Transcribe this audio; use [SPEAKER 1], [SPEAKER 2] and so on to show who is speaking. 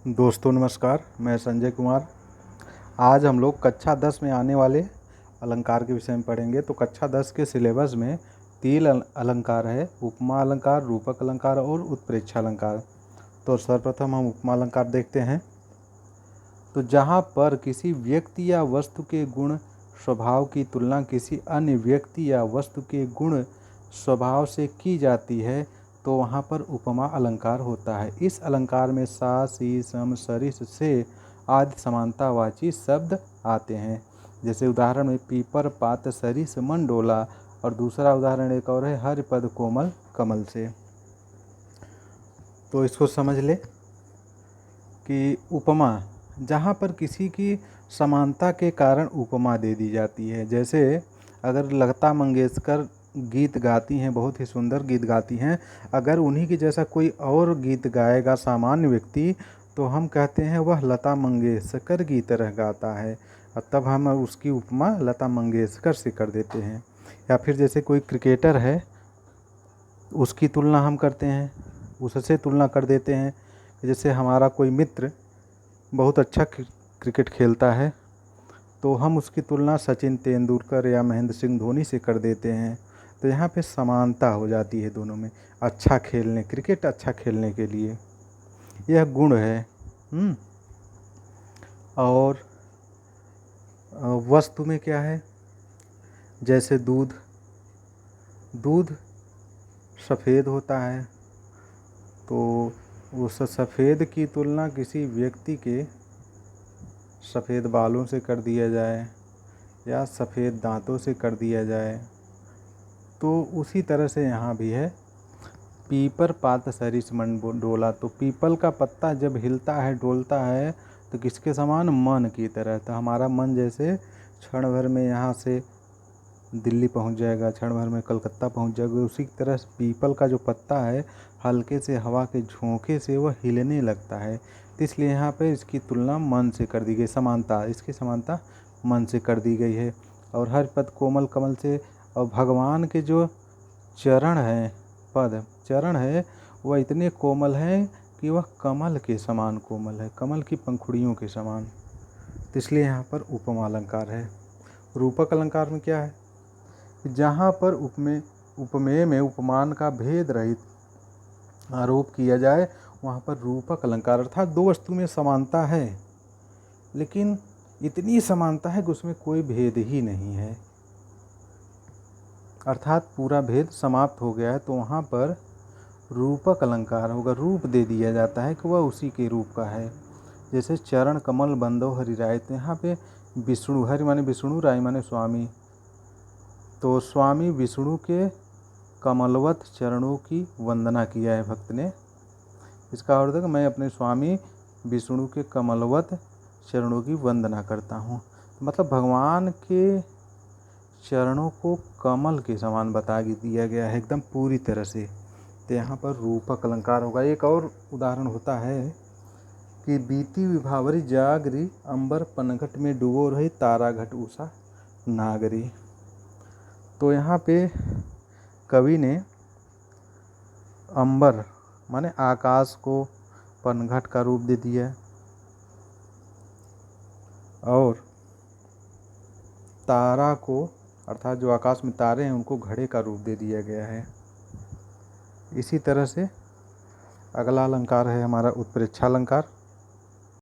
[SPEAKER 1] दोस्तों नमस्कार, मैं संजय कुमार। आज हम लोग कक्षा 10 में आने वाले अलंकार के विषय में पढ़ेंगे। तो कक्षा 10 के सिलेबस में 3 अलंकार है, उपमा अलंकार, रूपक अलंकार और उत्प्रेक्षा अलंकार। तो सर्वप्रथम हम उपमा अलंकार देखते हैं। तो जहाँ पर किसी व्यक्ति या वस्तु के गुण स्वभाव की तुलना किसी अन्य व्यक्ति या वस्तु के गुण स्वभाव से की जाती है तो वहाँ पर उपमा अलंकार होता है। इस अलंकार में सा, सी, सम, सरिस, से आदि समानतावाची शब्द आते हैं। जैसे उदाहरण में पीपर, पात, सरिस, मन डोला। और दूसरा उदाहरण एक और है हरिपद कोमल कमल से। तो इसको समझ ले कि उपमा जहाँ पर किसी की समानता के कारण उपमा दे दी जाती है। जैसे अगर लता मंगेशकर गीत गाती हैं, बहुत ही सुंदर गीत गाती हैं, अगर उन्हीं के जैसा कोई और गीत गाएगा सामान्य व्यक्ति तो हम कहते हैं वह लता मंगेशकर की तरह गाता है, और तब हम उसकी उपमा लता मंगेशकर से कर देते हैं। या फिर जैसे कोई क्रिकेटर है, उसकी तुलना हम करते हैं, उससे तुलना कर देते हैं। जैसे हमारा कोई मित्र बहुत अच्छा क्रिकेट खेलता है तो हम उसकी तुलना सचिन तेंदुलकर या महेंद्र सिंह धोनी से कर देते हैं। तो यहाँ पे समानता हो जाती है दोनों में, क्रिकेट अच्छा खेलने के लिए यह गुण है। और वस्तु में क्या है, जैसे दूध सफ़ेद होता है तो उस सफ़ेद की तुलना किसी व्यक्ति के सफ़ेद बालों से कर दिया जाए या सफ़ेद दांतों से कर दिया जाए। तो उसी तरह से यहाँ भी है, पीपर पात सरिस मन डोला। तो पीपल का पत्ता जब हिलता है, डोलता है तो किसके समान, मन की तरह। तो हमारा मन जैसे क्षण भर में यहाँ से दिल्ली पहुँच जाएगा, क्षण भर में कलकत्ता पहुँच जाएगा, उसी तरह से पीपल का जो पत्ता है हल्के से हवा के झोंके से वह हिलने लगता है। तो इसलिए यहाँ पे इसकी तुलना मन से कर दी गई, इसकी समानता मन से कर दी गई है। और हर पद कोमल कमल से, और भगवान के जो चरण है वह इतने कोमल हैं कि वह कमल के समान कोमल है, कमल की पंखुड़ियों के समान। तो इसलिए यहाँ पर उपमा अलंकार है। रूपक अलंकार में क्या है, जहाँ पर उपमेय में उपमान का भेद रहित आरोप किया जाए वहाँ पर रूपक अलंकार, अर्थात दो वस्तु में समानता है लेकिन इतनी समानता है कि उसमें कोई भेद ही नहीं है, अर्थात पूरा भेद समाप्त हो गया है, तो वहाँ पर रूपक अलंकार होगा। रूप दे दिया जाता है कि वह उसी के रूप का है। जैसे चरण कमल बंदो हरि राय, तो यहाँ पे विष्णु, हरि माने विष्णु, राय माने स्वामी। तो स्वामी विष्णु के कमलवत चरणों की वंदना किया है भक्त ने। इसका अर्थ है कि मैं अपने स्वामी विष्णु के कमलवत चरणों की वंदना करता हूँ। मतलब भगवान के चरणों को कमल के समान बता दिया गया है एकदम पूरी तरह से। तो यहाँ पर रूपक अलंकार होगा। एक और उदाहरण होता है कि बीती विभावरी जागरी, अंबर पनघट में डूबो रही, तारा घट उषा नागरी। तो यहाँ पे कवि ने अंबर माने आकाश को पनघट का रूप दे दिया और तारा को, अर्थात जो आकाश में तारे हैं उनको घड़े का रूप दे दिया गया है। इसी तरह से अगला अलंकार है हमारा उत्प्रेक्षा अलंकार।